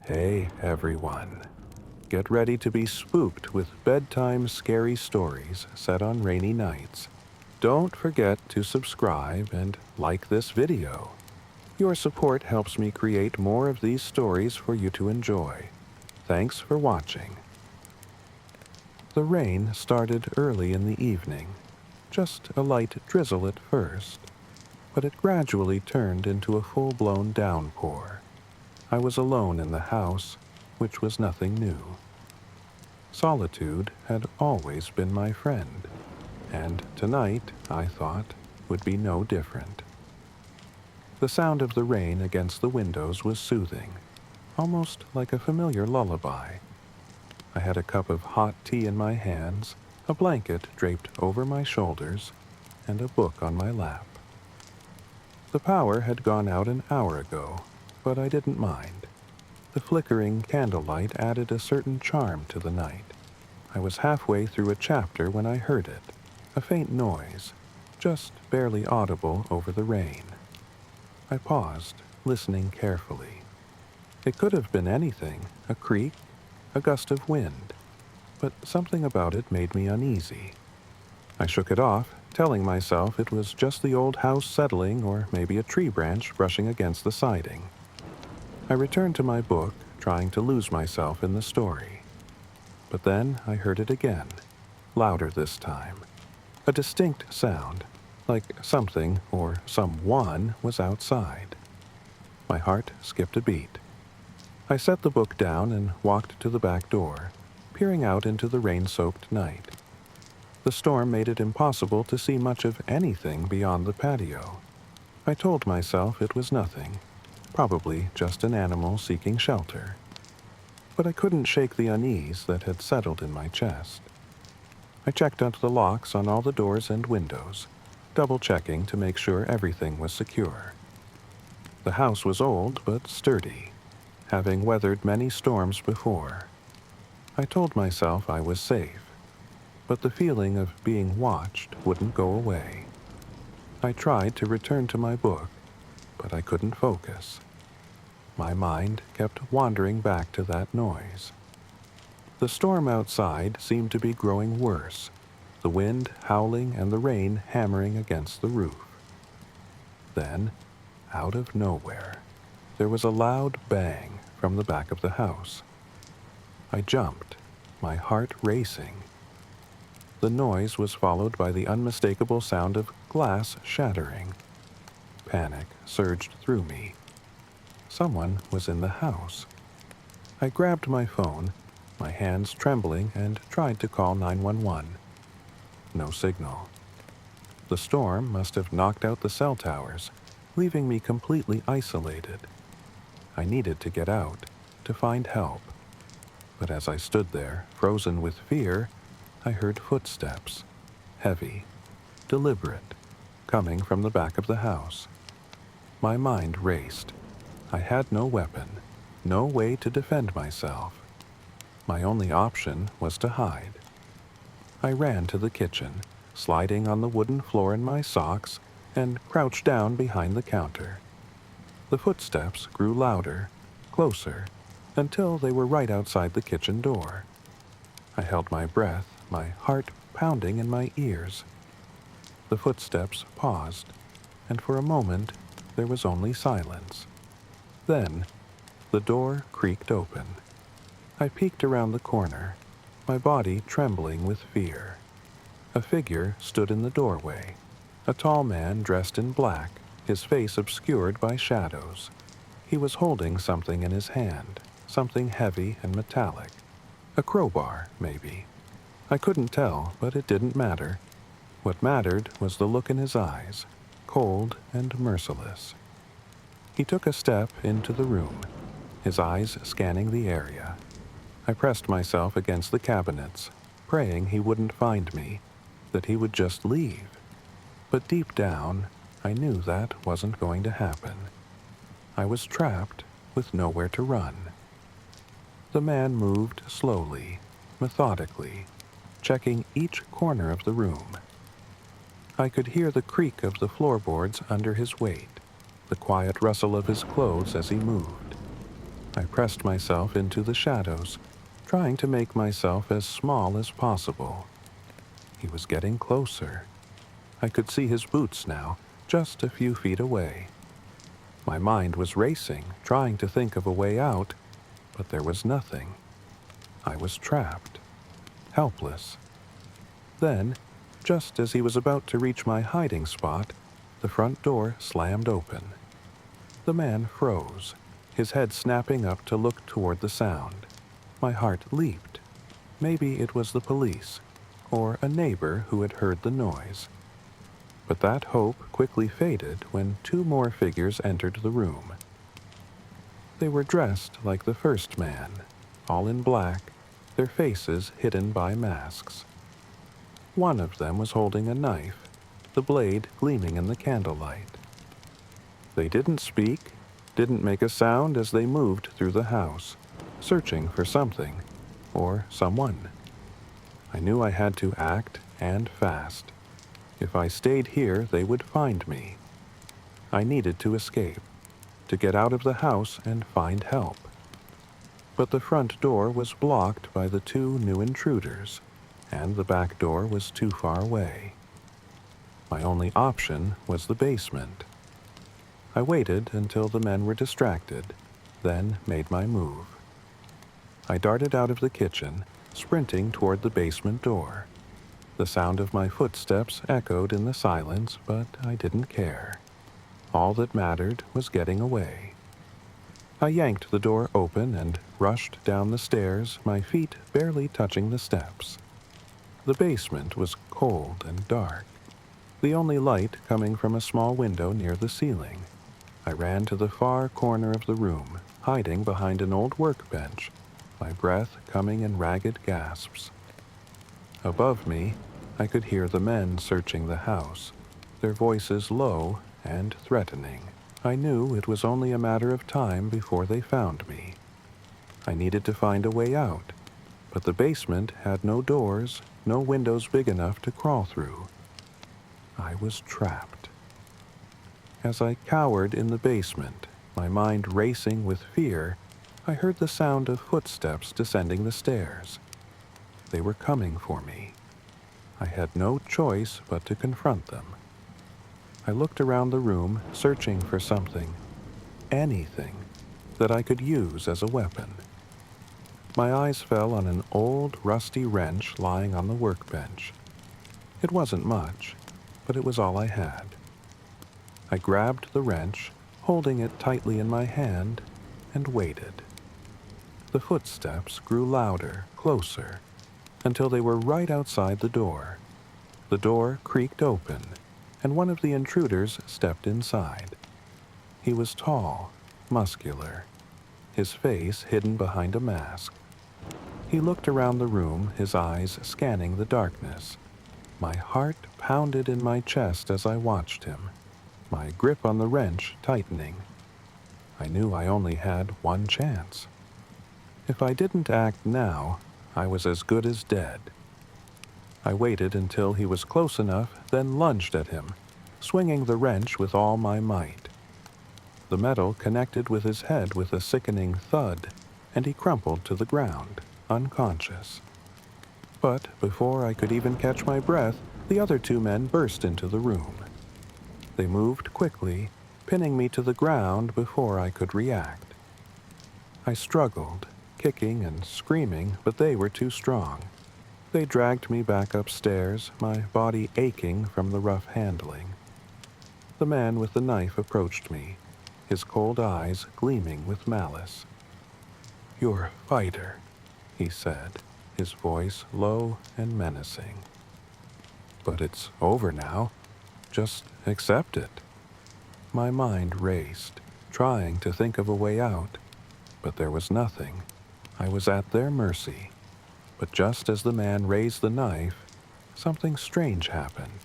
Hey everyone, get ready to be spooked with bedtime scary stories set on rainy nights. Don't forget to subscribe and like this video. Your support helps me create more of these stories for you to enjoy. Thanks for watching. The rain started early in the evening, just a light drizzle at first, but it gradually turned into a full-blown downpour. I was alone in the house, which was nothing new. Solitude had always been my friend, and tonight, I thought, would be no different. The sound of the rain against the windows was soothing, almost like a familiar lullaby. I had a cup of hot tea in my hands, a blanket draped over my shoulders, and a book on my lap. The power had gone out an hour ago, but I didn't mind. The flickering candlelight added a certain charm to the night. I was halfway through a chapter when I heard it, a faint noise, just barely audible over the rain. I paused, listening carefully. It could have been anything, a creak, a gust of wind, but something about it made me uneasy. I shook it off, telling myself it was just the old house settling or maybe a tree branch brushing against the siding. I returned to my book, trying to lose myself in the story. But then I heard it again, louder this time. A distinct sound, like something or someone was outside. My heart skipped a beat. I set the book down and walked to the back door, peering out into the rain-soaked night. The storm made it impossible to see much of anything beyond the patio. I told myself it was nothing, probably just an animal seeking shelter. But I couldn't shake the unease that had settled in my chest. I checked out the locks on all the doors and windows, double-checking to make sure everything was secure. The house was old but sturdy, having weathered many storms before. I told myself I was safe, but the feeling of being watched wouldn't go away. I tried to return to my book, but I couldn't focus. My mind kept wandering back to that noise. The storm outside seemed to be growing worse, the wind howling and the rain hammering against the roof. Then, out of nowhere, there was a loud bang from the back of the house. I jumped, my heart racing. The noise was followed by the unmistakable sound of glass shattering. Panic surged through me. Someone was in the house. I grabbed my phone, my hands trembling, and tried to call 911. No signal. The storm must have knocked out the cell towers, leaving me completely isolated. I needed to get out, to find help. But as I stood there, frozen with fear, I heard footsteps, heavy, deliberate, coming from the back of the house. My mind raced. I had no weapon, no way to defend myself. My only option was to hide. I ran to the kitchen, sliding on the wooden floor in my socks, and crouched down behind the counter. The footsteps grew louder, closer, until they were right outside the kitchen door. I held my breath, my heart pounding in my ears. The footsteps paused, and for a moment there was only silence. Then, the door creaked open. I peeked around the corner, my body trembling with fear. A figure stood in the doorway, a tall man dressed in black, his face obscured by shadows. He was holding something in his hand, something heavy and metallic. A crowbar, maybe. I couldn't tell, but it didn't matter. What mattered was the look in his eyes, cold and merciless. He took a step into the room, his eyes scanning the area. I pressed myself against the cabinets, praying he wouldn't find me, that he would just leave. But deep down, I knew that wasn't going to happen. I was trapped with nowhere to run. The man moved slowly, methodically, checking each corner of the room. I could hear the creak of the floorboards under his weight, the quiet rustle of his clothes as he moved. I pressed myself into the shadows, trying to make myself as small as possible. He was getting closer. I could see his boots now, just a few feet away. My mind was racing, trying to think of a way out, but there was nothing. I was trapped, helpless. Then, just as he was about to reach my hiding spot, the front door slammed open. The man froze, his head snapping up to look toward the sound. My heart leaped. Maybe it was the police, or a neighbor who had heard the noise. But that hope quickly faded when two more figures entered the room. They were dressed like the first man, all in black, their faces hidden by masks. One of them was holding a knife, the blade gleaming in the candlelight. They didn't speak, didn't make a sound as they moved through the house, searching for something, or someone. I knew I had to act, and fast. If I stayed here, they would find me. I needed to escape, to get out of the house and find help. But the front door was blocked by the two new intruders, and the back door was too far away. My only option was the basement. I waited until the men were distracted, then made my move. I darted out of the kitchen, sprinting toward the basement door. The sound of my footsteps echoed in the silence, but I didn't care. All that mattered was getting away. I yanked the door open and rushed down the stairs, my feet barely touching the steps. The basement was cold and dark, the only light coming from a small window near the ceiling. I ran to the far corner of the room, hiding behind an old workbench, my breath coming in ragged gasps. Above me, I could hear the men searching the house, their voices low and threatening. I knew it was only a matter of time before they found me. I needed to find a way out, but the basement had no doors, no windows big enough to crawl through. I was trapped. As I cowered in the basement, my mind racing with fear, I heard the sound of footsteps descending the stairs. They were coming for me. I had no choice but to confront them. I looked around the room, searching for something, anything, that I could use as a weapon. My eyes fell on an old, rusty wrench lying on the workbench. It wasn't much, but it was all I had. I grabbed the wrench, holding it tightly in my hand, and waited. The footsteps grew louder, closer, until they were right outside the door. The door creaked open, and one of the intruders stepped inside. He was tall, muscular, his face hidden behind a mask. He looked around the room, his eyes scanning the darkness. My heart pounded in my chest as I watched him, my grip on the wrench tightening. I knew I only had one chance. If I didn't act now, I was as good as dead. I waited until he was close enough, then lunged at him, swinging the wrench with all my might. The metal connected with his head with a sickening thud, and he crumpled to the ground, unconscious. But before I could even catch my breath, the other two men burst into the room. They moved quickly, pinning me to the ground before I could react. I struggled, kicking and screaming, but they were too strong. They dragged me back upstairs, my body aching from the rough handling. The man with the knife approached me, his cold eyes gleaming with malice. "You're a fighter," he said, his voice low and menacing. "But it's over now. Just accept it." My mind raced, trying to think of a way out, but there was nothing. I was at their mercy. But just as the man raised the knife, something strange happened.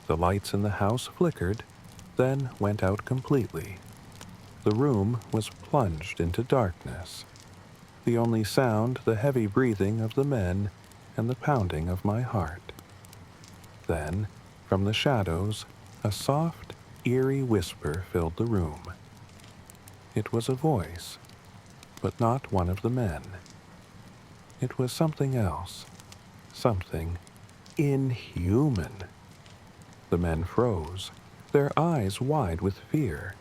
The lights in the house flickered, then went out completely. The room was plunged into darkness. The only sound, the heavy breathing of the men and the pounding of my heart. Then, from the shadows, a soft, eerie whisper filled the room. It was a voice. but not one of the men. It was something else, something inhuman. The men froze, their eyes wide with fear.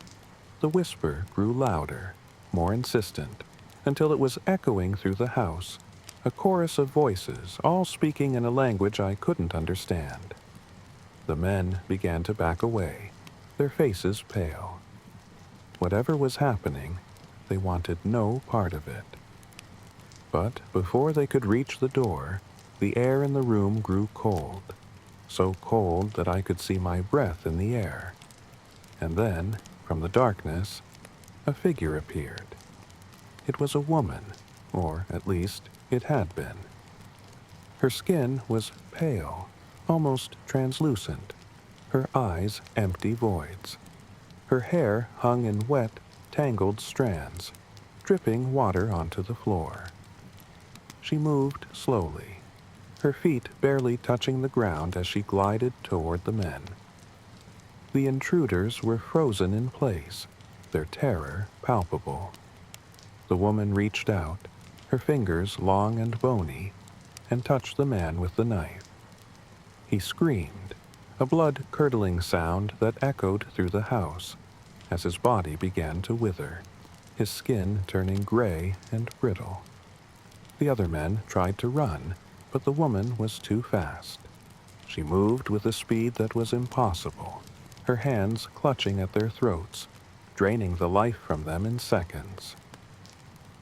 The whisper grew louder, more insistent, until it was echoing through the house, a chorus of voices, all speaking in a language I couldn't understand. The men began to back away, their faces pale. Whatever was happening, they wanted no part of it. But before they could reach the door, the air in the room grew cold, so cold that I could see my breath in the air. And then, from the darkness, a figure appeared. It was a woman, or at least it had been. Her skin was pale, almost translucent, her eyes empty voids. Her hair hung in wet, tangled strands, dripping water onto the floor. She moved slowly, her feet barely touching the ground as she glided toward the men. The intruders were frozen in place, their terror palpable. The woman reached out, her fingers long and bony, and touched the man with the knife. He screamed, a blood-curdling sound that echoed through the house, as his body began to wither, his skin turning gray and brittle. The other men tried to run, but the woman was too fast. She moved with a speed that was impossible, her hands clutching at their throats, draining the life from them in seconds.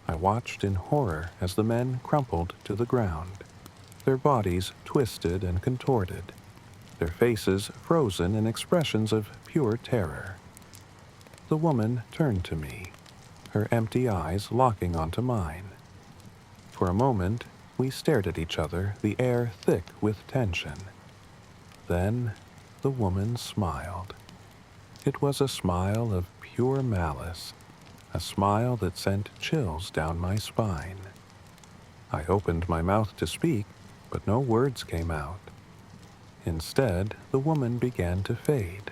I watched in horror as the men crumpled to the ground, their bodies twisted and contorted, their faces frozen in expressions of pure terror. The woman turned to me, her empty eyes locking onto mine. For a moment, we stared at each other, the air thick with tension. Then, the woman smiled. It was a smile of pure malice, a smile that sent chills down my spine. I opened my mouth to speak, but no words came out. Instead, the woman began to fade,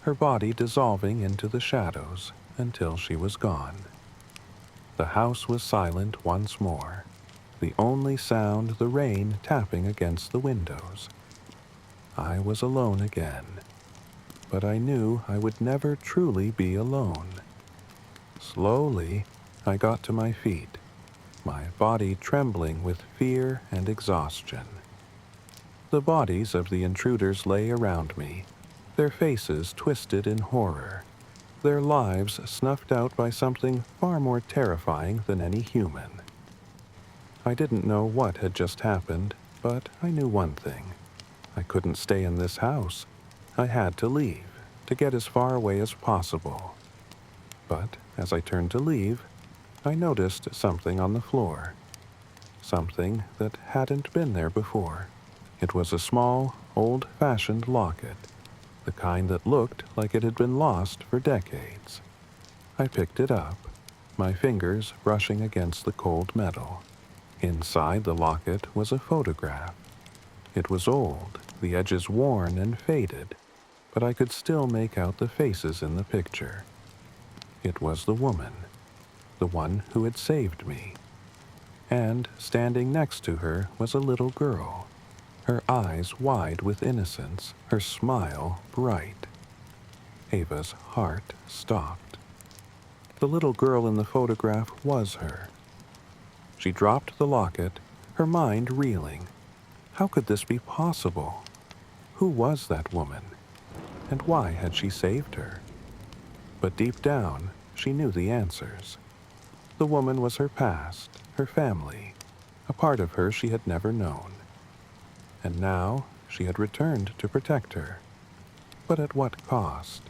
her body dissolving into the shadows until she was gone. The house was silent once more, the only sound the rain tapping against the windows. I was alone again, but I knew I would never truly be alone. Slowly, I got to my feet, my body trembling with fear and exhaustion. The bodies of the intruders lay around me, their faces twisted in horror, their lives snuffed out by something far more terrifying than any human. I didn't know what had just happened, but I knew one thing. I couldn't stay in this house. I had to leave, to get as far away as possible. But as I turned to leave, I noticed something on the floor. Something that hadn't been there before. It was a small, old-fashioned locket, the kind that looked like it had been lost for decades. I picked it up, my fingers brushing against the cold metal. Inside the locket was a photograph. It was old, the edges worn and faded, but I could still make out the faces in the picture. It was the woman, the one who had saved me. And standing next to her was a little girl, her eyes wide with innocence, her smile bright. Ava's heart stopped. The little girl in the photograph was her. She dropped the locket, her mind reeling. How could this be possible? Who was that woman? And why had she saved her? But deep down, she knew the answers. The woman was her past, her family, a part of her she had never known. And now she had returned to protect her. But at what cost?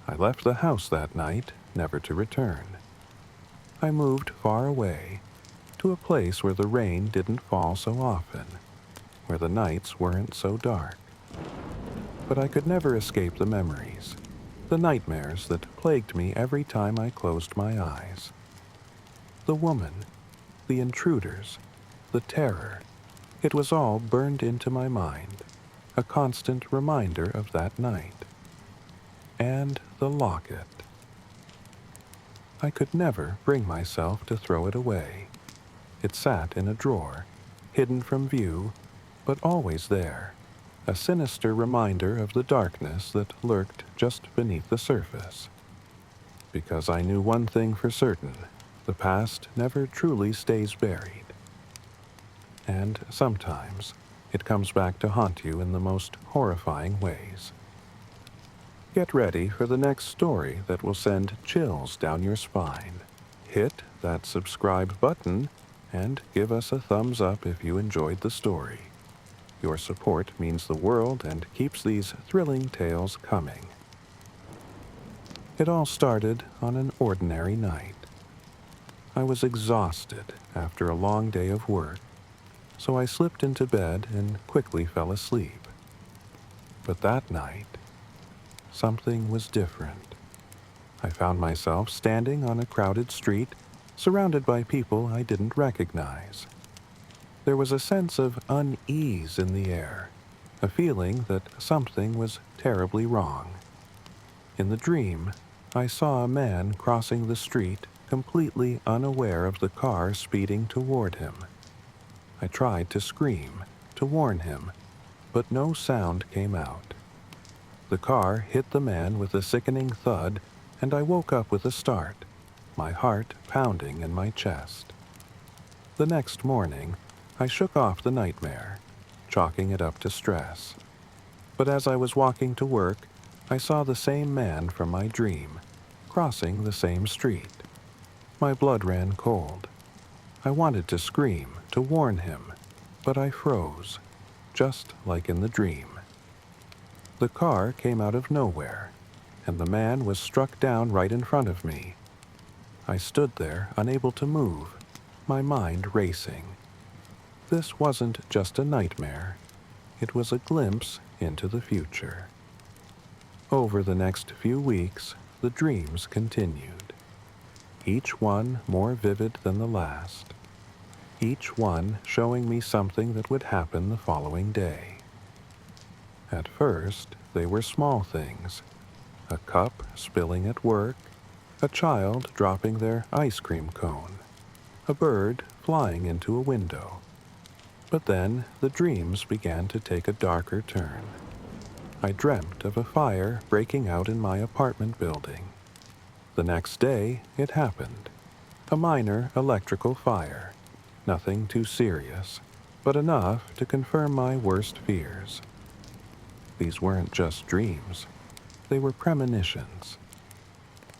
I left the house that night, never to return. I moved far away, to a place where the rain didn't fall so often, where the nights weren't so dark. But I could never escape the memories, the nightmares that plagued me every time I closed my eyes. The woman, the intruders, the terror, it was all burned into my mind, a constant reminder of that night. And the locket. I could never bring myself to throw it away. It sat in a drawer, hidden from view, but always there, a sinister reminder of the darkness that lurked just beneath the surface. Because I knew one thing for certain, the past never truly stays buried. And sometimes, it comes back to haunt you in the most horrifying ways. Get ready for the next story that will send chills down your spine. Hit that subscribe button and give us a thumbs up if you enjoyed the story. Your support means the world and keeps these thrilling tales coming. It all started on an ordinary night. I was exhausted after a long day of work, so I slipped into bed and quickly fell asleep. But that night, something was different. I found myself standing on a crowded street, surrounded by people I didn't recognize. There was a sense of unease in the air, a feeling that something was terribly wrong. In the dream, I saw a man crossing the street, completely unaware of the car speeding toward him. I tried to scream, to warn him, but no sound came out. The car hit the man with a sickening thud, and I woke up with a start, my heart pounding in my chest. The next morning, I shook off the nightmare, chalking it up to stress. But as I was walking to work, I saw the same man from my dream, crossing the same street. My blood ran cold. I wanted to scream, to warn him, but I froze, just like in the dream. The car came out of nowhere, and the man was struck down right in front of me. I stood there, unable to move, my mind racing. This wasn't just a nightmare. It was a glimpse into the future. Over the next few weeks, the dreams continued, each one more vivid than the last, each one showing me something that would happen the following day. At first, they were small things, a cup spilling at work, a child dropping their ice cream cone, a bird flying into a window. But then the dreams began to take a darker turn. I dreamt of a fire breaking out in my apartment building. The next day, it happened. A minor electrical fire. Nothing too serious, but enough to confirm my worst fears. These weren't just dreams. They were premonitions.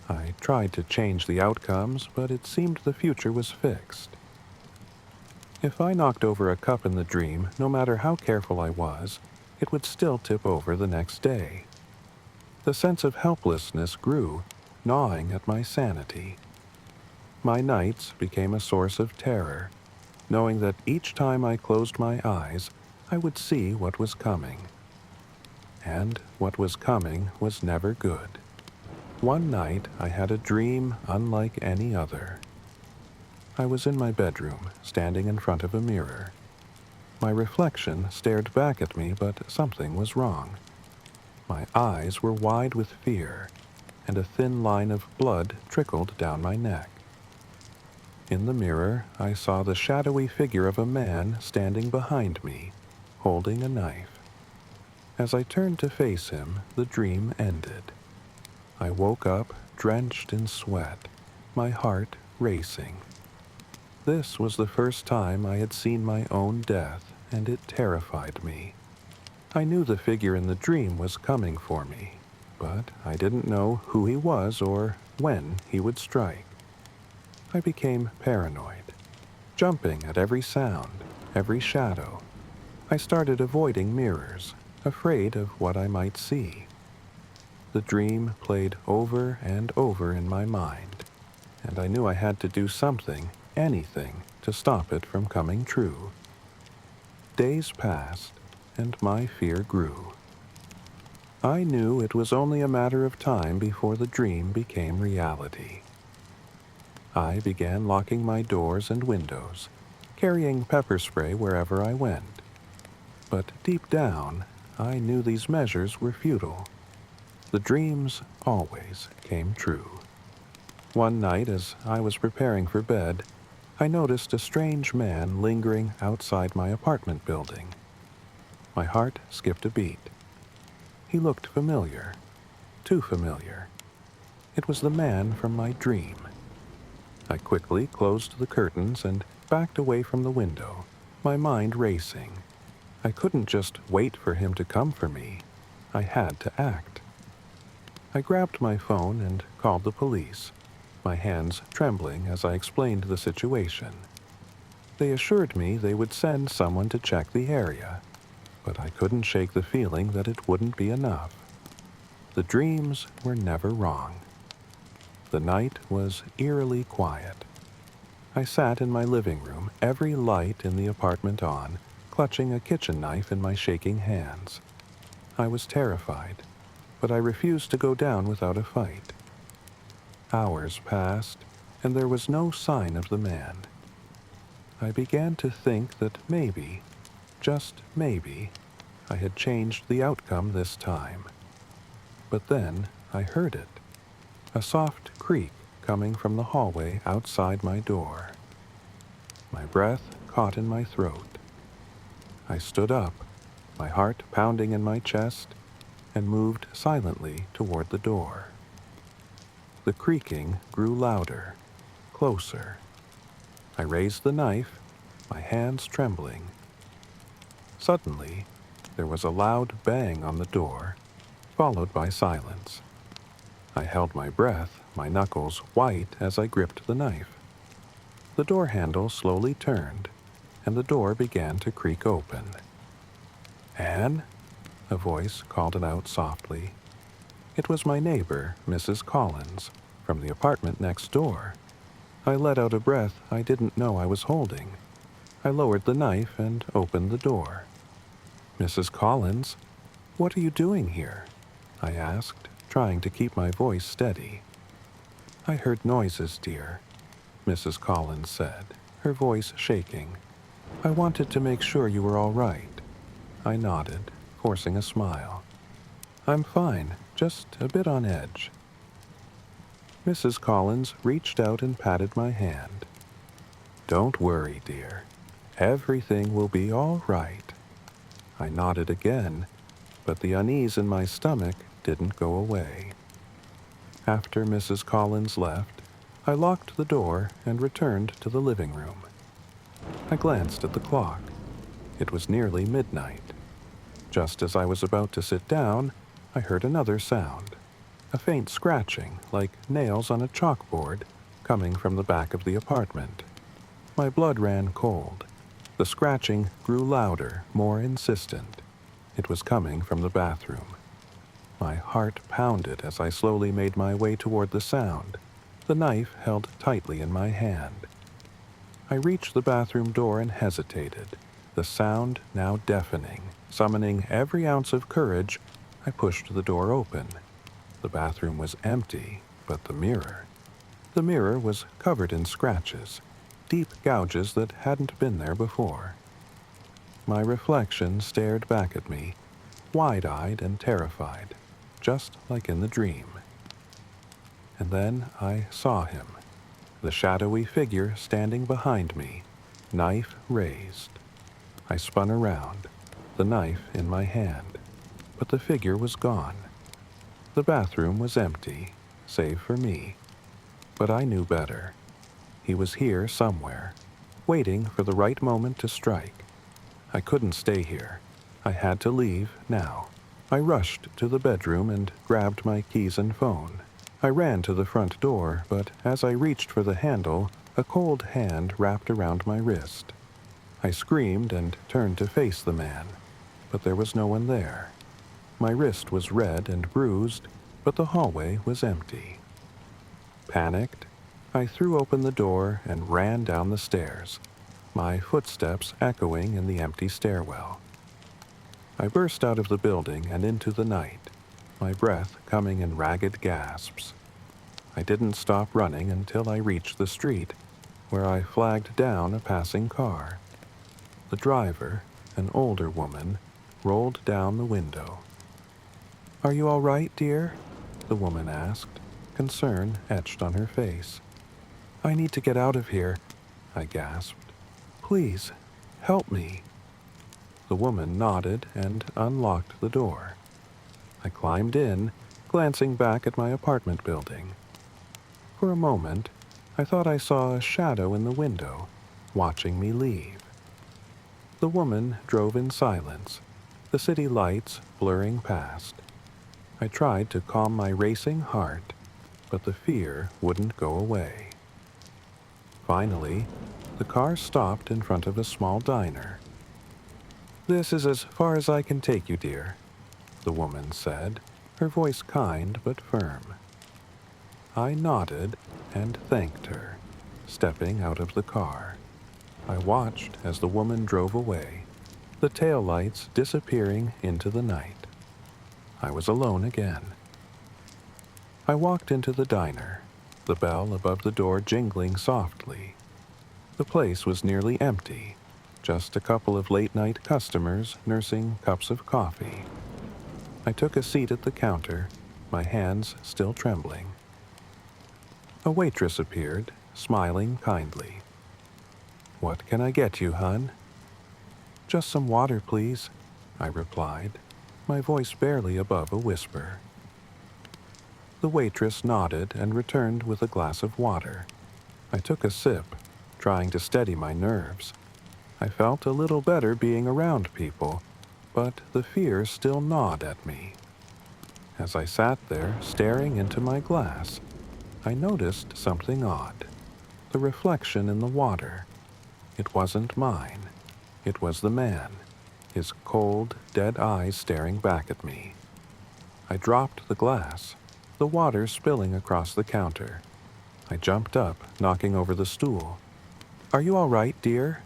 I tried to change the outcomes, but it seemed the future was fixed. If I knocked over a cup in the dream, no matter how careful I was, it would still tip over the next day. The sense of helplessness grew, gnawing at my sanity. My nights became a source of terror, knowing that each time I closed my eyes, I would see what was coming. And what was coming was never good. One night, I had a dream unlike any other. I was in my bedroom, standing in front of a mirror. My reflection stared back at me, but something was wrong. My eyes were wide with fear, and a thin line of blood trickled down my neck. In the mirror, I saw the shadowy figure of a man standing behind me, holding a knife. As I turned to face him, the dream ended. I woke up drenched in sweat, my heart racing. This was the first time I had seen my own death, and it terrified me. I knew the figure in the dream was coming for me, but I didn't know who he was or when he would strike. I became paranoid, jumping at every sound, every shadow. I started avoiding mirrors, afraid of what I might see. The dream played over and over in my mind, and I knew I had to do something, anything, to stop it from coming true. Days passed, and my fear grew. I knew it was only a matter of time before the dream became reality. I began locking my doors and windows, carrying pepper spray wherever I went. But deep down, I knew these measures were futile. The dreams always came true. One night, as I was preparing for bed, I noticed a strange man lingering outside my apartment building. My heart skipped a beat. He looked familiar, too familiar. It was the man from my dream. I quickly closed the curtains and backed away from the window, my mind racing. I couldn't just wait for him to come for me. I had to act. I grabbed my phone and called the police, my hands trembling as I explained the situation. They assured me they would send someone to check the area, but I couldn't shake the feeling that it wouldn't be enough. The dreams were never wrong. The night was eerily quiet. I sat in my living room, every light in the apartment on, clutching a kitchen knife in my shaking hands. I was terrified, but I refused to go down without a fight. Hours passed, and there was no sign of the man. I began to think that maybe, just maybe, I had changed the outcome this time. But then I heard it, a soft creak coming from the hallway outside my door. My breath caught in my throat. I stood up, my heart pounding in my chest, and moved silently toward the door. The creaking grew louder, closer. I raised the knife, my hands trembling. Suddenly, there was a loud bang on the door, followed by silence. I held my breath, my knuckles white as I gripped the knife. The door handle slowly turned, and the door began to creak open. "Anne?" A voice called it out softly. It was my neighbor, Mrs. Collins, from the apartment next door. I let out a breath I didn't know I was holding. I lowered the knife and opened the door. "Mrs. Collins, what are you doing here?" I asked, trying to keep my voice steady. "I heard noises, dear," Mrs. Collins said, her voice shaking. "I wanted to make sure you were all right." I nodded, forcing a smile. "I'm fine, just a bit on edge." Mrs. Collins reached out and patted my hand. "Don't worry, dear. Everything will be all right." I nodded again, but the unease in my stomach didn't go away. After Mrs. Collins left, I locked the door and returned to the living room. I glanced at the clock. It was nearly midnight. Just as I was about to sit down, I heard another sound, a faint scratching like nails on a chalkboard coming from the back of the apartment. My blood ran cold. The scratching grew louder, more insistent. It was coming from the bathroom. My heart pounded as I slowly made my way toward the sound, the knife held tightly in my hand. I reached the bathroom door and hesitated, the sound now deafening. Summoning every ounce of courage, I pushed the door open. The bathroom was empty, but the mirror was covered in scratches, deep gouges that hadn't been there before. My reflection stared back at me, wide-eyed and terrified, just like in the dream. And then I saw him, the shadowy figure standing behind me, knife raised. I spun around, the knife in my hand, but the figure was gone. The bathroom was empty, save for me. But I knew better. He was here somewhere, waiting for the right moment to strike. I couldn't stay here. I had to leave now. I rushed to the bedroom and grabbed my keys and phone. I ran to the front door, but as I reached for the handle, a cold hand wrapped around my wrist. I screamed and turned to face the man, but there was no one there. My wrist was red and bruised, but the hallway was empty. Panicked, I threw open the door and ran down the stairs, my footsteps echoing in the empty stairwell. I burst out of the building and into the night, my breath coming in ragged gasps. I didn't stop running until I reached the street, where I flagged down a passing car. The driver, an older woman, rolled down the window. "Are you all right, dear?" the woman asked. concern etched on her face. "I need to get out of here," I gasped. "Please, help me." The woman nodded and unlocked the door. I climbed in, glancing back at my apartment building. For a moment, I thought I saw a shadow in the window, watching me leave. The woman drove in silence, the city lights blurring past. I tried to calm my racing heart, but the fear wouldn't go away. Finally, the car stopped in front of a small diner. "This is as far as I can take you, dear," the woman said, her voice kind but firm. I nodded and thanked her, stepping out of the car. I watched as the woman drove away, the taillights disappearing into the night. I was alone again. I walked into the diner, the bell above the door jingling softly. The place was nearly empty, just a couple of late-night customers nursing cups of coffee. I took a seat at the counter, my hands still trembling. A waitress appeared, smiling kindly. "What can I get you, hon?" "Just some water, please," I replied, my voice barely above a whisper. The waitress nodded and returned with a glass of water. I took a sip, trying to steady my nerves. I felt a little better being around people, but the fear still gnawed at me. As I sat there, staring into my glass, I noticed something odd. The reflection in the water. It wasn't mine. It was the man, his cold, dead eyes staring back at me. I dropped the glass, the water spilling across the counter. I jumped up, knocking over the stool. "Are you all right, dear?"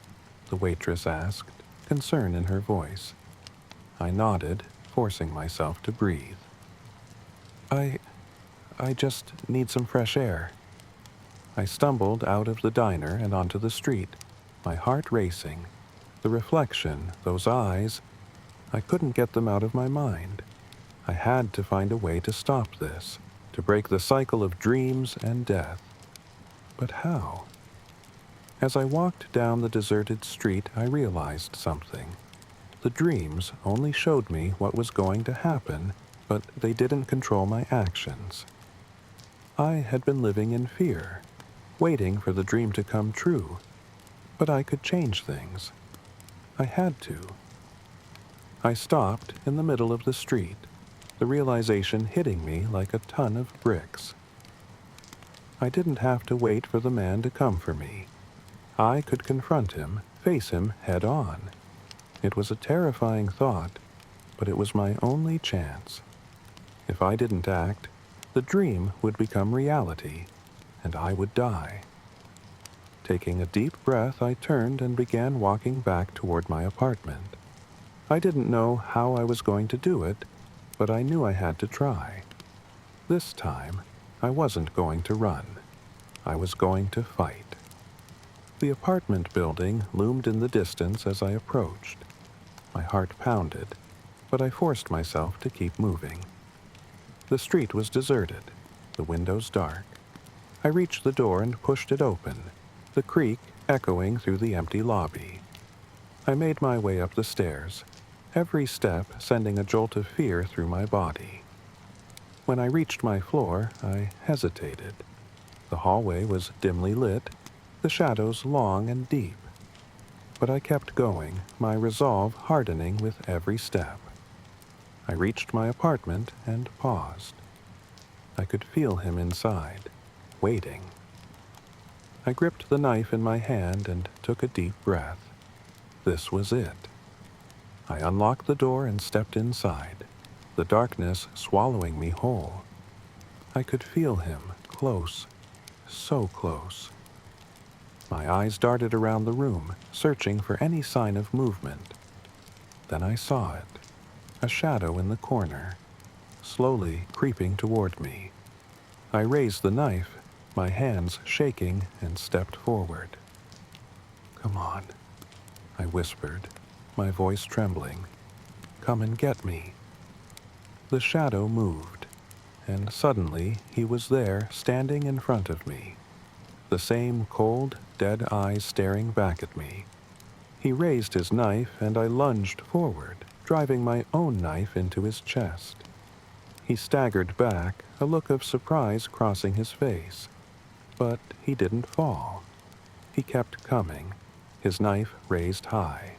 the waitress asked, concern in her voice. I nodded, forcing myself to breathe. I just need some fresh air." I stumbled out of the diner and onto the street, my heart racing. The reflection, those eyes, I couldn't get them out of my mind. I had to find a way to stop this, to break the cycle of dreams and death. But how? As I walked down the deserted street, I realized something. The dreams only showed me what was going to happen, but they didn't control my actions. I had been living in fear, waiting for the dream to come true, but I could change things. I had to. I stopped in the middle of the street, the realization hitting me like a ton of bricks. I didn't have to wait for the man to come for me. I could confront him, face him head on. It was a terrifying thought, but it was my only chance. If I didn't act, the dream would become reality, and I would die. Taking a deep breath, I turned and began walking back toward my apartment. I didn't know how I was going to do it, but I knew I had to try. This time, I wasn't going to run. I was going to fight. The apartment building loomed in the distance as I approached. My heart pounded, but I forced myself to keep moving. The street was deserted, the windows dark. I reached the door and pushed it open, the creak echoing through the empty lobby. I made my way up the stairs, every step sending a jolt of fear through my body. When I reached my floor, I hesitated. The hallway was dimly lit, the shadows long and deep. But I kept going, my resolve hardening with every step. I reached my apartment and paused. I could feel him inside, waiting. I gripped the knife in my hand and took a deep breath. This was it. I unlocked the door and stepped inside, the darkness swallowing me whole. I could feel him, close, so close. My eyes darted around the room, searching for any sign of movement. Then I saw it, a shadow in the corner, slowly creeping toward me. I raised the knife, my hands shaking, and stepped forward. "Come on," I whispered, my voice trembling. "Come and get me." The shadow moved, and suddenly he was there standing in front of me, the same cold, dead eyes staring back at me. He raised his knife and I lunged forward, driving my own knife into his chest. He staggered back, a look of surprise crossing his face. But he didn't fall. He kept coming, his knife raised high.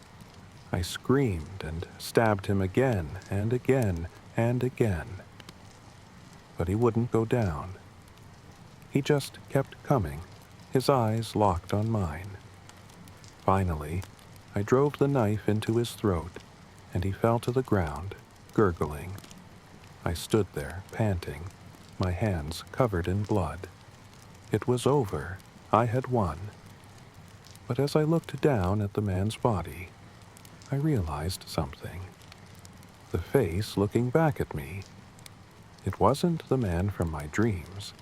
I screamed and stabbed him again and again and again. But he wouldn't go down. He just kept coming, his eyes locked on mine. Finally, I drove the knife into his throat, and he fell to the ground, gurgling. I stood there, panting, my hands covered in blood. It was over. I had won. But as I looked down at the man's body, I realized something. The face looking back at me. It wasn't the man from my dreams.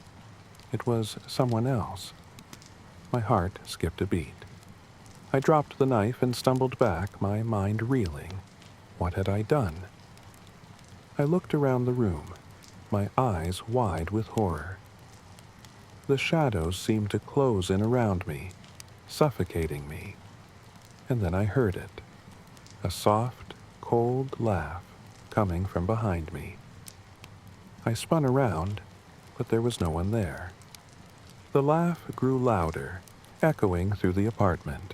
It was someone else. My heart skipped a beat. I dropped the knife and stumbled back, my mind reeling. What had I done? I looked around the room, my eyes wide with horror. The shadows seemed to close in around me, suffocating me. And then I heard it. A soft, cold laugh coming from behind me. I spun around, but there was no one there. The laugh grew louder, echoing through the apartment.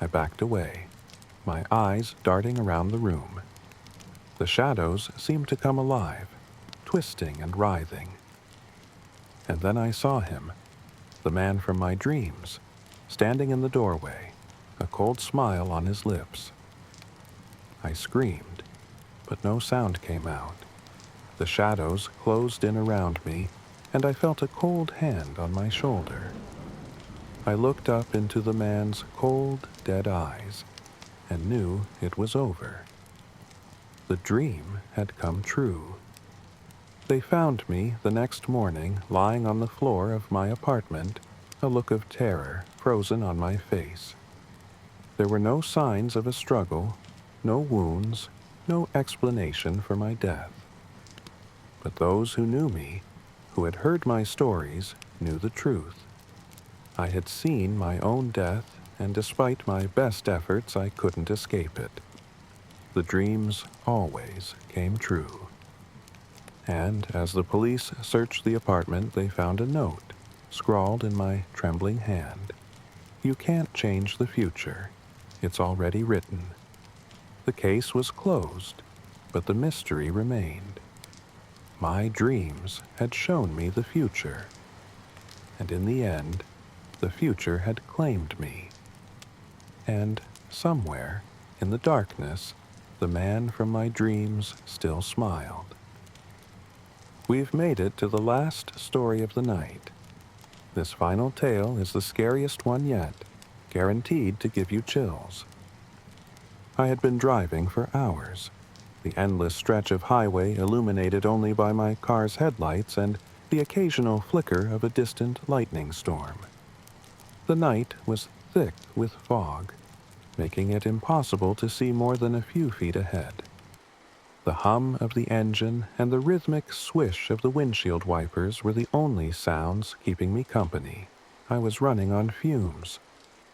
I backed away, my eyes darting around the room. The shadows seemed to come alive, twisting and writhing. And then I saw him, the man from my dreams, standing in the doorway, a cold smile on his lips. I screamed, but no sound came out. The shadows closed in around me, and I felt a cold hand on my shoulder. I looked up into the man's cold, dead eyes, and knew it was over. The dream had come true. They found me the next morning lying on the floor of my apartment, a look of terror frozen on my face. There were no signs of a struggle, no wounds, no explanation for my death. But those who knew me, who had heard my stories, knew the truth. I had seen my own death, and despite my best efforts, I couldn't escape it. The dreams always came true. And as the police searched the apartment, they found a note, scrawled in my trembling hand. You can't change the future. It's already written. The case was closed, but the mystery remained. My dreams had shown me the future, and in the end, the future had claimed me. And somewhere, in the darkness, the man from my dreams still smiled. We've made it to the last story of the night. This final tale is the scariest one yet, guaranteed to give you chills. I had been driving for hours, the endless stretch of highway illuminated only by my car's headlights and the occasional flicker of a distant lightning storm. The night was thick with fog, making it impossible to see more than a few feet ahead. The hum of the engine and the rhythmic swish of the windshield wipers were the only sounds keeping me company. I was running on fumes.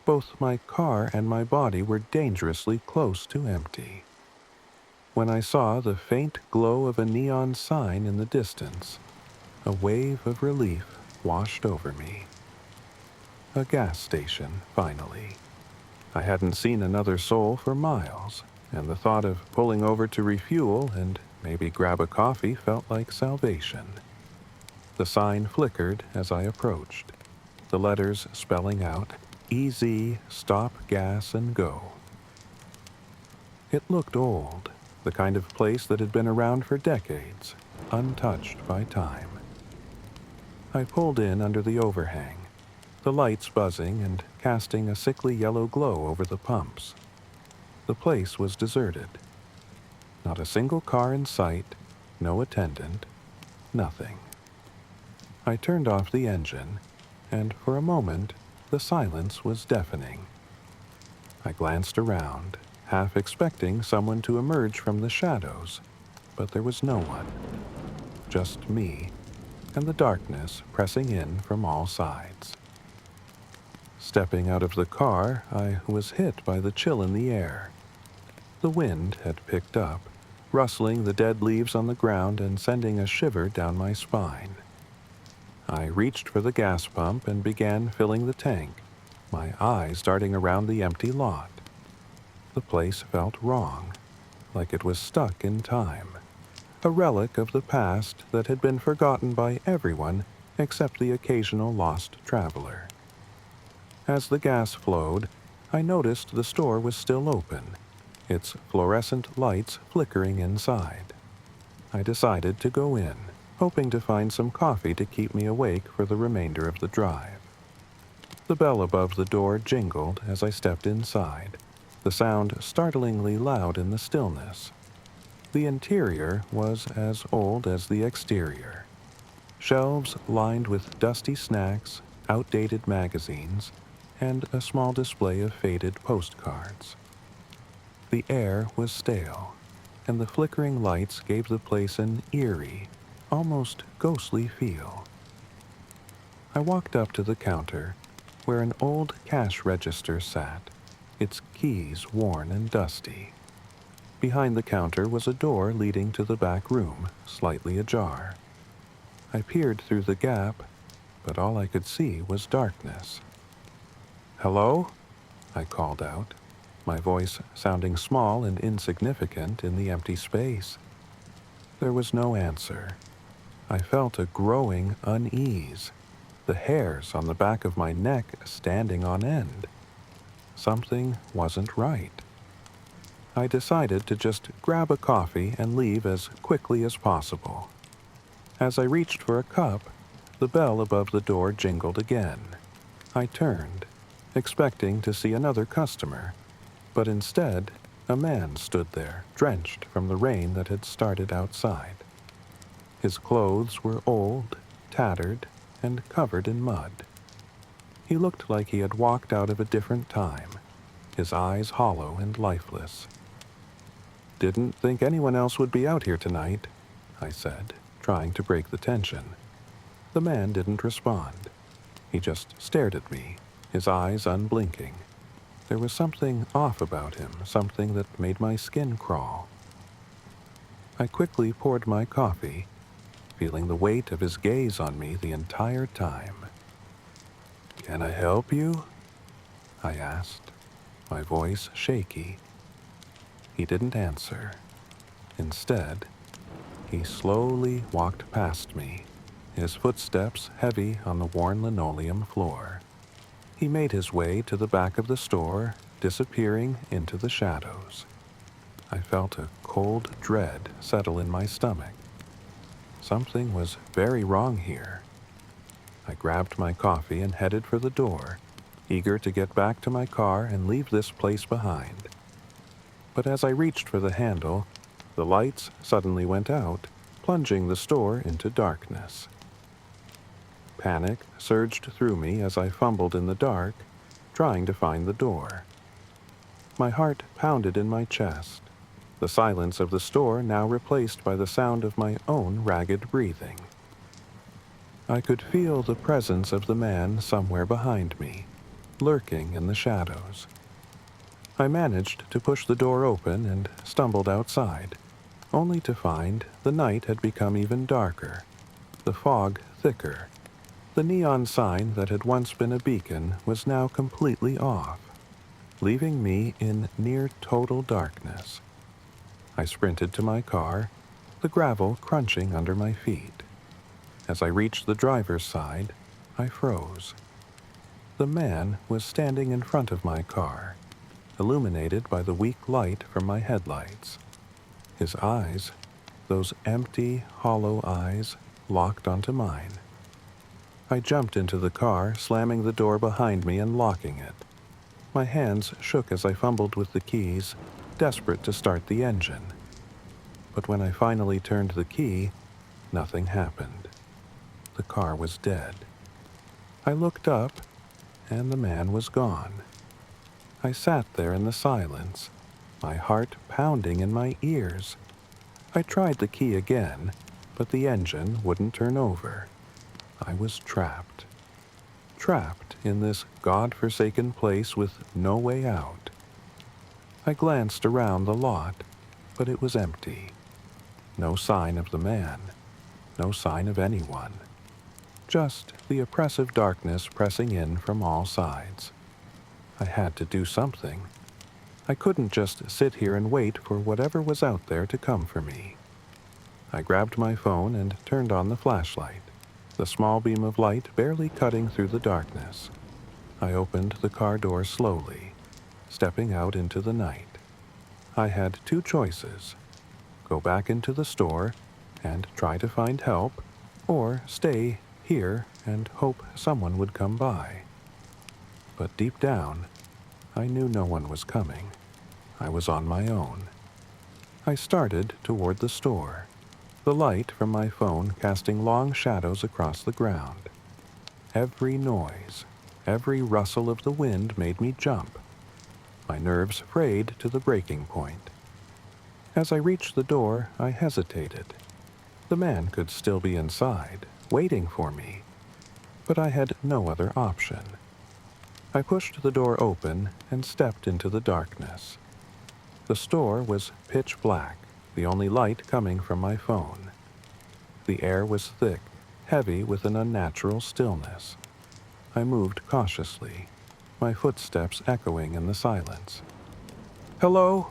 Both my car and my body were dangerously close to empty. When I saw the faint glow of a neon sign in the distance, a wave of relief washed over me. A gas station, finally. I hadn't seen another soul for miles, and the thought of pulling over to refuel and maybe grab a coffee felt like salvation. The sign flickered as I approached, the letters spelling out, EZ, stop, gas, and go. It looked old, the kind of place that had been around for decades, untouched by time. I pulled in under the overhang, the lights buzzing and casting a sickly yellow glow over the pumps. The place was deserted. Not a single car in sight, no attendant, nothing. I turned off the engine, and for a moment, the silence was deafening. I glanced around, half expecting someone to emerge from the shadows, but there was no one. just me, and the darkness pressing in from all sides. Stepping out of the car, I was hit by the chill in the air. The wind had picked up, rustling the dead leaves on the ground and sending a shiver down my spine. I reached for the gas pump and began filling the tank, my eyes darting around the empty lot. The place felt wrong, like it was stuck in time, a relic of the past that had been forgotten by everyone except the occasional lost traveler. As the gas flowed, I noticed the store was still open, its fluorescent lights flickering inside. I decided to go in, hoping to find some coffee to keep me awake for the remainder of the drive. The bell above the door jingled as I stepped inside, the sound startlingly loud in the stillness. The interior was as old as the exterior. Shelves lined with dusty snacks, outdated magazines, and a small display of faded postcards. The air was stale, and the flickering lights gave the place an eerie, almost ghostly feel. I walked up to the counter, where an old cash register sat, its keys worn and dusty. Behind the counter was a door leading to the back room, slightly ajar. I peered through the gap, but all I could see was darkness. "Hello?" I called out, my voice sounding small and insignificant in the empty space. There was no answer. I felt a growing unease, the hairs on the back of my neck standing on end. Something wasn't right. I decided to just grab a coffee and leave as quickly as possible. As I reached for a cup, the bell above the door jingled again. I turned, expecting to see another customer, but instead, a man stood there, drenched from the rain that had started outside. His clothes were old, tattered, and covered in mud. He looked like he had walked out of a different time, his eyes hollow and lifeless. "Didn't think anyone else would be out here tonight," I said, trying to break the tension. The man didn't respond. He just stared at me, his eyes unblinking. There was something off about him, something that made my skin crawl. I quickly poured my coffee, feeling the weight of his gaze on me the entire time. "Can I help you?" I asked, my voice shaky. He didn't answer. Instead, he slowly walked past me, his footsteps heavy on the worn linoleum floor. He made his way to the back of the store, disappearing into the shadows. I felt a cold dread settle in my stomach. Something was very wrong here. I grabbed my coffee and headed for the door, eager to get back to my car and leave this place behind. But as I reached for the handle, the lights suddenly went out, plunging the store into darkness. Panic surged through me as I fumbled in the dark, trying to find the door. My heart pounded in my chest, the silence of the store now replaced by the sound of my own ragged breathing. I could feel the presence of the man somewhere behind me, lurking in the shadows. I managed to push the door open and stumbled outside, only to find the night had become even darker, the fog thicker. The neon sign that had once been a beacon was now completely off, leaving me in near total darkness. I sprinted to my car, the gravel crunching under my feet. As I reached the driver's side, I froze. The man was standing in front of my car, illuminated by the weak light from my headlights. His eyes, those empty, hollow eyes, locked onto mine. I jumped into the car, slamming the door behind me and locking it. My hands shook as I fumbled with the keys, desperate to start the engine. But when I finally turned the key, nothing happened. The car was dead. I looked up, and the man was gone. I sat there in the silence, my heart pounding in my ears. I tried the key again, but the engine wouldn't turn over. I was trapped. Trapped in this God-forsaken place with no way out. I glanced around the lot, but it was empty. No sign of the man. No sign of anyone. Just the oppressive darkness pressing in from all sides. I had to do something. I couldn't just sit here and wait for whatever was out there to come for me. I grabbed my phone and turned on the flashlight, the small beam of light barely cutting through the darkness. I opened the car door slowly, stepping out into the night. I had two choices: go back into the store and try to find help, or stay here and hope someone would come by. But deep down, I knew no one was coming. I was on my own. I started toward the store, the light from my phone casting long shadows across the ground. Every noise, every rustle of the wind made me jump, my nerves frayed to the breaking point. As I reached the door, I hesitated. The man could still be inside, waiting for me, but I had no other option. I pushed the door open and stepped into the darkness. The store was pitch black, the only light coming from my phone. The air was thick, heavy with an unnatural stillness. I moved cautiously, my footsteps echoing in the silence. "Hello?"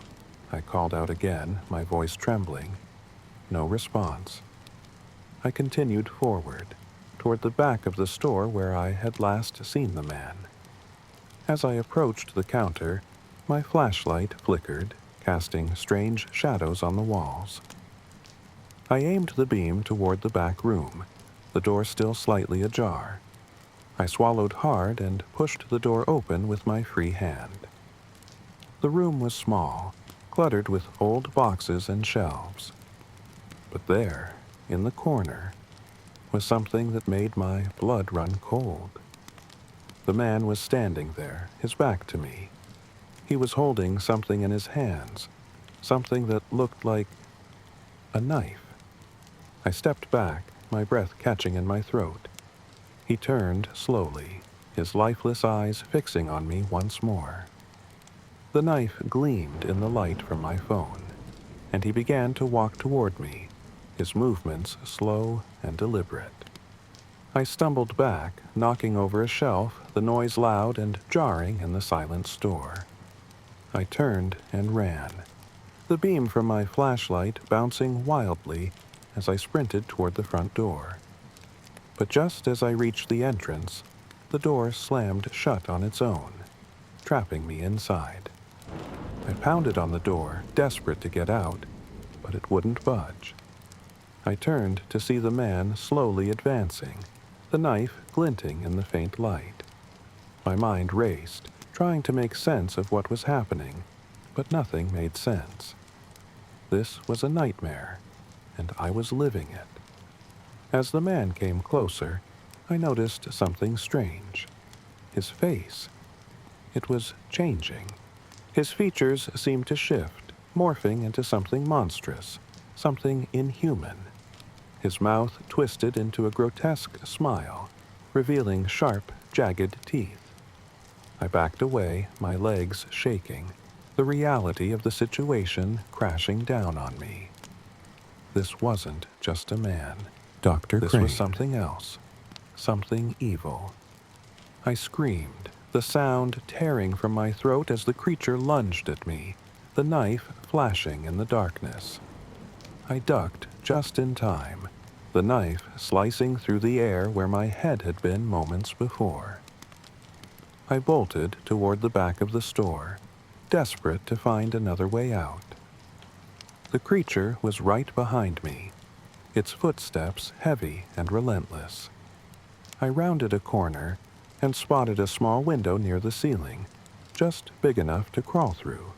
I called out again, my voice trembling. No response. I continued forward, toward the back of the store where I had last seen the man. As I approached the counter, my flashlight flickered, casting strange shadows on the walls. I aimed the beam toward the back room, the door still slightly ajar. I swallowed hard and pushed the door open with my free hand. The room was small, cluttered with old boxes and shelves. But there, in the corner, was something that made my blood run cold. The man was standing there, his back to me. He was holding something in his hands, something that looked like a knife. I stepped back, my breath catching in my throat. He turned slowly, his lifeless eyes fixing on me once more. The knife gleamed in the light from my phone, and he began to walk toward me, his movements slow and deliberate. I stumbled back, knocking over a shelf, the noise loud and jarring in the silent store. I turned and ran, the beam from my flashlight bouncing wildly as I sprinted toward the front door. But just as I reached the entrance, the door slammed shut on its own, trapping me inside. I pounded on the door, desperate to get out, but it wouldn't budge. I turned to see the man slowly advancing, the knife glinting in the faint light. My mind raced, trying to make sense of what was happening, but nothing made sense. This was a nightmare, and I was living it. As the man came closer, I noticed something strange. His face. It was changing. His features seemed to shift, morphing into something monstrous, something inhuman. His mouth twisted into a grotesque smile, revealing sharp, jagged teeth. I backed away, my legs shaking, the reality of the situation crashing down on me. This wasn't just a man. This was something else, something evil. I screamed, the sound tearing from my throat as the creature lunged at me, the knife flashing in the darkness. I ducked just in time, the knife slicing through the air where my head had been moments before. I bolted toward the back of the store, desperate to find another way out. The creature was right behind me, its footsteps heavy and relentless. I rounded a corner and spotted a small window near the ceiling, just big enough to crawl through.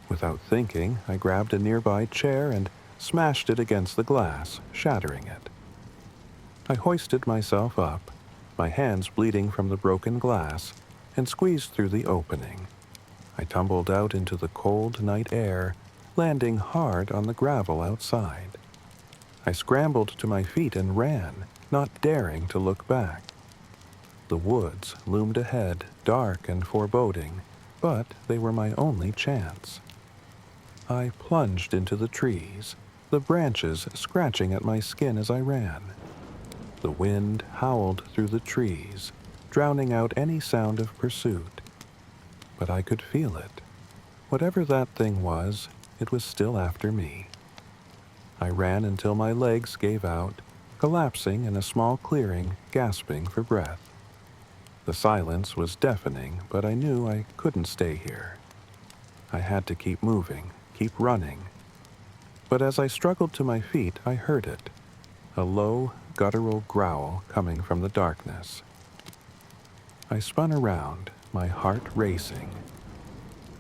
Without thinking, I grabbed a nearby chair and smashed it against the glass, shattering it. I hoisted myself up, my hands bleeding from the broken glass, and squeezed through the opening. I tumbled out into the cold night air, landing hard on the gravel outside. I scrambled to my feet and ran, not daring to look back. The woods loomed ahead, dark and foreboding, but they were my only chance. I plunged into the trees, the branches scratching at my skin as I ran. The wind howled through the trees, drowning out any sound of pursuit. But I could feel it. Whatever that thing was, it was still after me. I ran until my legs gave out, collapsing in a small clearing, gasping for breath. The silence was deafening, but I knew I couldn't stay here. I had to keep moving, keep running. But as I struggled to my feet, I heard it, a low, guttural growl coming from the darkness. I spun around, my heart racing.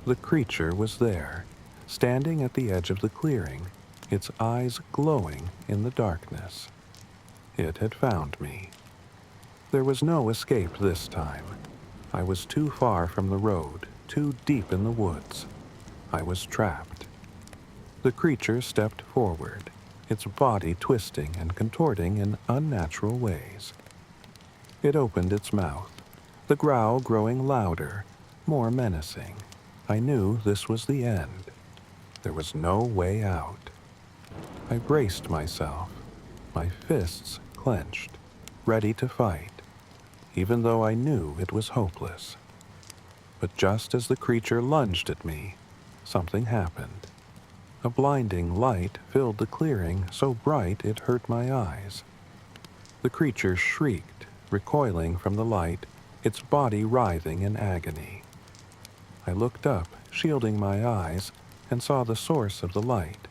The creature was there, standing at the edge of the clearing, its eyes glowing in the darkness. It had found me. There was no escape this time. I was too far from the road, too deep in the woods. I was trapped. The creature stepped forward, its body twisting and contorting in unnatural ways. It opened its mouth, the growl growing louder, more menacing. I knew this was the end. There was no way out. I braced myself, my fists clenched, ready to fight, even though I knew it was hopeless. But just as the creature lunged at me, something happened. A blinding light filled the clearing so bright it hurt my eyes. The creature shrieked, recoiling from the light, its body writhing in agony. I looked up, shielding my eyes, and saw the source of the light.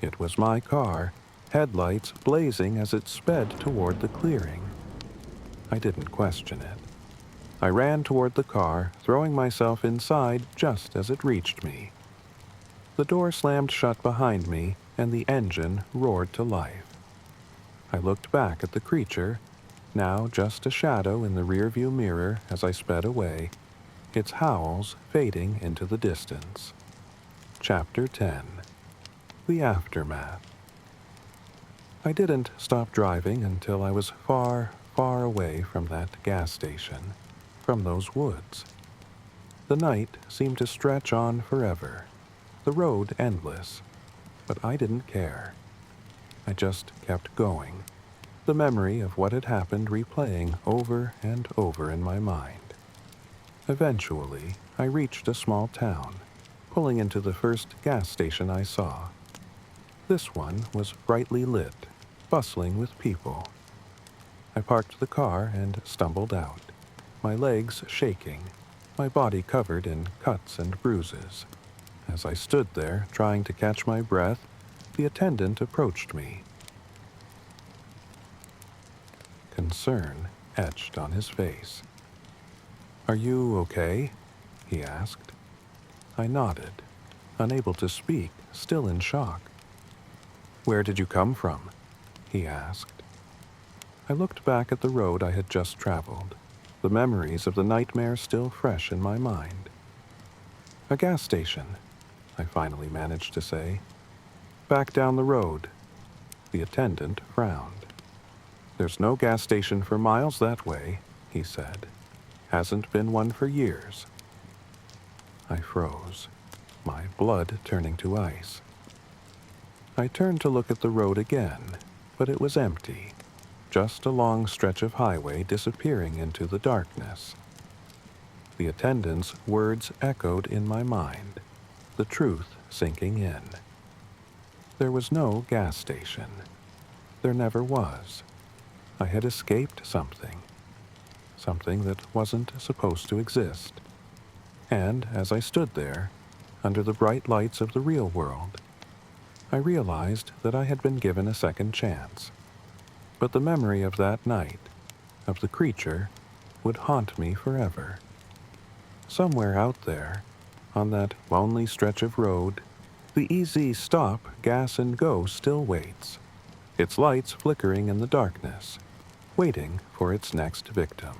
It was my car, headlights blazing as it sped toward the clearing. I didn't question it. I ran toward the car, throwing myself inside just as it reached me. The door slammed shut behind me, and the engine roared to life. I looked back at the creature, now just a shadow in the rearview mirror as I sped away, its howls fading into the distance. Chapter 10. The Aftermath. I didn't stop driving until I was far, far away from that gas station, from those woods. The night seemed to stretch on forever, the road endless, but I didn't care. I just kept going, the memory of what had happened replaying over and over in my mind. Eventually, I reached a small town, pulling into the first gas station I saw. This one was brightly lit, bustling with people. I parked the car and stumbled out, my legs shaking, my body covered in cuts and bruises. As I stood there, trying to catch my breath, the attendant approached me. Concern etched on his face. "Are you okay?" he asked. I nodded, unable to speak, still in shock. "Where did you come from?" he asked. I looked back at the road I had just traveled, the memories of the nightmare still fresh in my mind. "A gas station," I finally managed to say. "Back down the road." The attendant frowned. "There's no gas station for miles that way," he said. "Hasn't been one for years." I froze, my blood turning to ice. I turned to look at the road again, but it was empty, just a long stretch of highway disappearing into the darkness. The attendant's words echoed in my mind, the truth sinking in. There was no gas station. There never was. I had escaped something that wasn't supposed to exist. And as I stood there, under the bright lights of the real world, I realized that I had been given a second chance. But the memory of that night, of the creature, would haunt me forever. Somewhere out there, on that lonely stretch of road, the easy stop, gas and go still waits, its lights flickering in the darkness, waiting for its next victim.